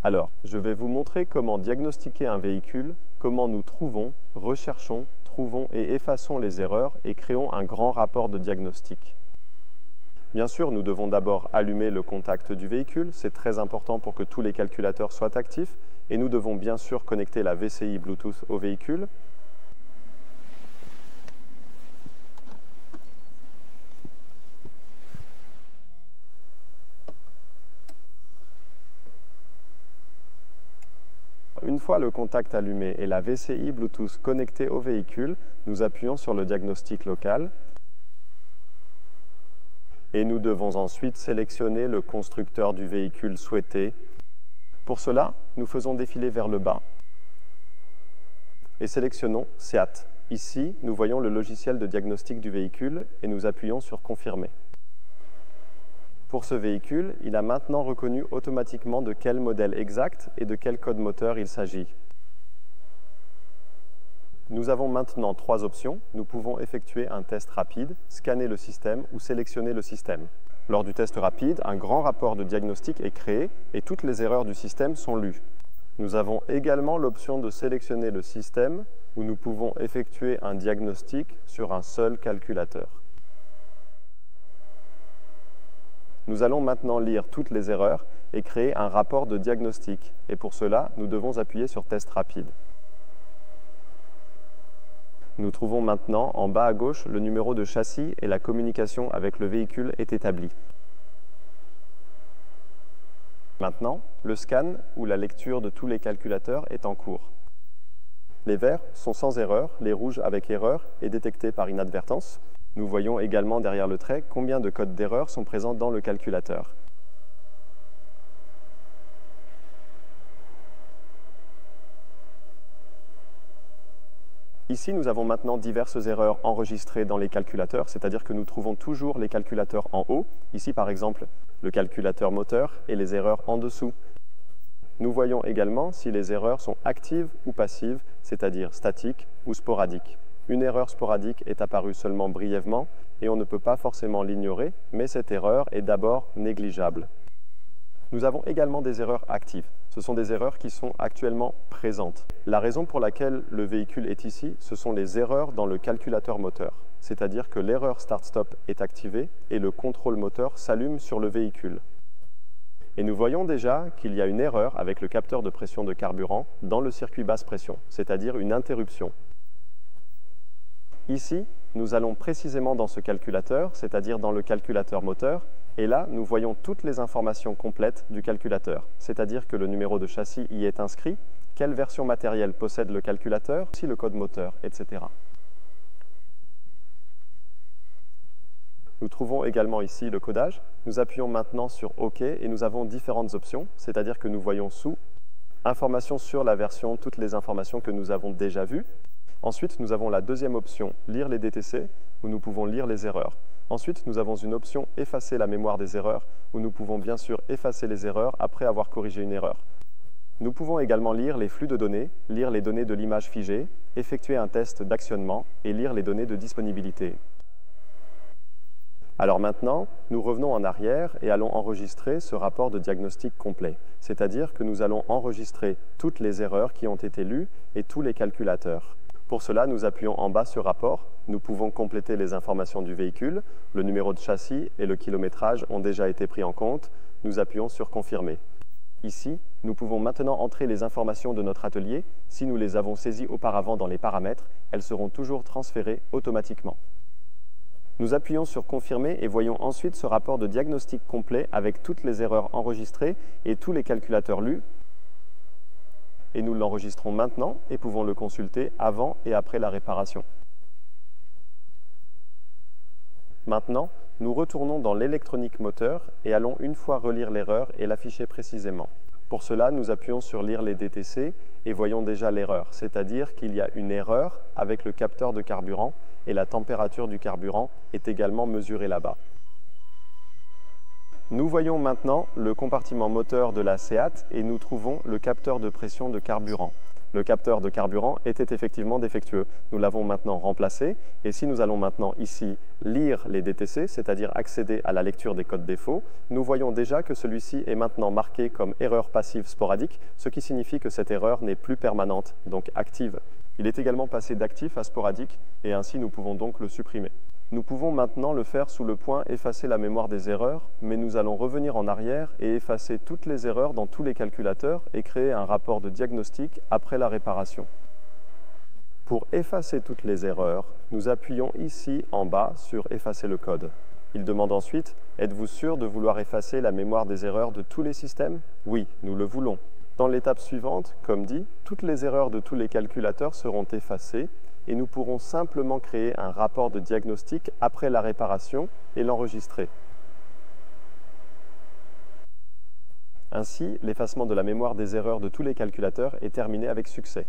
Alors, je vais vous montrer comment diagnostiquer un véhicule, comment nous trouvons, recherchons, trouvons et effaçons les erreurs et créons un grand rapport de diagnostic. Bien sûr, nous devons d'abord allumer le contact du véhicule, c'est très important pour que tous les calculateurs soient actifs, et nous devons bien sûr connecter la VCI Bluetooth au véhicule. Une fois le contact allumé et la VCI Bluetooth connectée au véhicule, nous appuyons sur le diagnostic local et nous devons ensuite sélectionner le constructeur du véhicule souhaité. Pour cela, nous faisons défiler vers le bas et sélectionnons SEAT. Ici, nous voyons le logiciel de diagnostic du véhicule et nous appuyons sur Confirmer. Pour ce véhicule, il a maintenant reconnu automatiquement de quel modèle exact et de quel code moteur il s'agit. Nous avons maintenant 3 options. Nous pouvons effectuer un test rapide, scanner le système ou sélectionner le système. Lors du test rapide, un grand rapport de diagnostic est créé et toutes les erreurs du système sont lues. Nous avons également l'option de sélectionner le système où nous pouvons effectuer un diagnostic sur un seul calculateur. Nous allons maintenant lire toutes les erreurs et créer un rapport de diagnostic. Et pour cela, nous devons appuyer sur Test rapide. Nous trouvons maintenant en bas à gauche le numéro de châssis et la communication avec le véhicule est établie. Maintenant, le scan ou la lecture de tous les calculateurs est en cours. Les verts sont sans erreur, les rouges avec erreur et détectés par inadvertance. Nous voyons également derrière le trait combien de codes d'erreur sont présents dans le calculateur. Ici, nous avons maintenant diverses erreurs enregistrées dans les calculateurs, c'est-à-dire que nous trouvons toujours les calculateurs en haut. Ici, par exemple, le calculateur moteur et les erreurs en dessous. Nous voyons également si les erreurs sont actives ou passives, c'est-à-dire statiques ou sporadiques. Une erreur sporadique est apparue seulement brièvement et on ne peut pas forcément l'ignorer, mais cette erreur est d'abord négligeable. Nous avons également des erreurs actives. Ce sont des erreurs qui sont actuellement présentes. La raison pour laquelle le véhicule est ici, ce sont les erreurs dans le calculateur moteur. C'est-à-dire que l'erreur Start-Stop est activée et le contrôle moteur s'allume sur le véhicule. Et nous voyons déjà qu'il y a une erreur avec le capteur de pression de carburant dans le circuit basse pression, c'est-à-dire une interruption. Ici, nous allons précisément dans ce calculateur, c'est-à-dire dans le calculateur moteur, et là, nous voyons toutes les informations complètes du calculateur, c'est-à-dire que le numéro de châssis y est inscrit, quelle version matérielle possède le calculateur, aussi le code moteur, etc. Nous trouvons également ici le codage. Nous appuyons maintenant sur OK et nous avons différentes options, c'est-à-dire que nous voyons sous informations sur la version, toutes les informations que nous avons déjà vues. Ensuite, nous avons la deuxième option, lire les DTC, où nous pouvons lire les erreurs. Ensuite, nous avons une option, effacer la mémoire des erreurs, où nous pouvons bien sûr effacer les erreurs après avoir corrigé une erreur. Nous pouvons également lire les flux de données, lire les données de l'image figée, effectuer un test d'actionnement et lire les données de disponibilité. Alors maintenant, nous revenons en arrière et allons enregistrer ce rapport de diagnostic complet. C'est-à-dire que nous allons enregistrer toutes les erreurs qui ont été lues et tous les calculateurs. Pour cela, nous appuyons en bas sur Rapport. Nous pouvons compléter les informations du véhicule. Le numéro de châssis et le kilométrage ont déjà été pris en compte. Nous appuyons sur Confirmer. Ici, nous pouvons maintenant entrer les informations de notre atelier. Si nous les avons saisies auparavant dans les paramètres, elles seront toujours transférées automatiquement. Nous appuyons sur Confirmer et voyons ensuite ce rapport de diagnostic complet avec toutes les erreurs enregistrées et tous les calculateurs lus. Et nous l'enregistrons maintenant et pouvons le consulter avant et après la réparation. Maintenant, nous retournons dans l'électronique moteur et allons une fois relire l'erreur et l'afficher précisément. Pour cela, nous appuyons sur Lire les DTC et voyons déjà l'erreur, c'est-à-dire qu'il y a une erreur avec le capteur de carburant et la température du carburant est également mesurée là-bas. Nous voyons maintenant le compartiment moteur de la SEAT et nous trouvons le capteur de pression de carburant. Le capteur de carburant était effectivement défectueux. Nous l'avons maintenant remplacé et si nous allons maintenant ici lire les DTC, c'est-à-dire accéder à la lecture des codes défauts, nous voyons déjà que celui-ci est maintenant marqué comme erreur passive sporadique, ce qui signifie que cette erreur n'est plus permanente, donc active. Il est également passé d'actif à sporadique et ainsi nous pouvons donc le supprimer. Nous pouvons maintenant le faire sous le point effacer la mémoire des erreurs, mais nous allons revenir en arrière et effacer toutes les erreurs dans tous les calculateurs et créer un rapport de diagnostic après la réparation. Pour effacer toutes les erreurs, nous appuyons ici en bas sur effacer le code. Il demande ensuite, êtes-vous sûr de vouloir effacer la mémoire des erreurs de tous les systèmes? Oui, nous le voulons. Dans l'étape suivante, comme dit, toutes les erreurs de tous les calculateurs seront effacées et nous pourrons simplement créer un rapport de diagnostic après la réparation et l'enregistrer. Ainsi, l'effacement de la mémoire des erreurs de tous les calculateurs est terminé avec succès.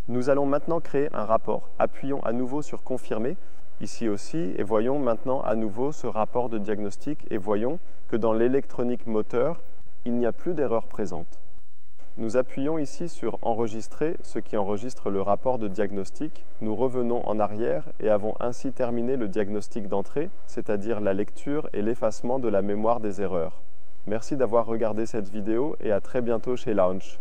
Nous allons maintenant créer un rapport. Appuyons à nouveau sur Confirmer, ici aussi, et voyons maintenant à nouveau ce rapport de diagnostic et voyons que dans l'électronique moteur, il n'y a plus d'erreur présente. Nous appuyons ici sur Enregistrer, ce qui enregistre le rapport de diagnostic. Nous revenons en arrière et avons ainsi terminé le diagnostic d'entrée, c'est-à-dire la lecture et l'effacement de la mémoire des erreurs. Merci d'avoir regardé cette vidéo et à très bientôt chez Launch.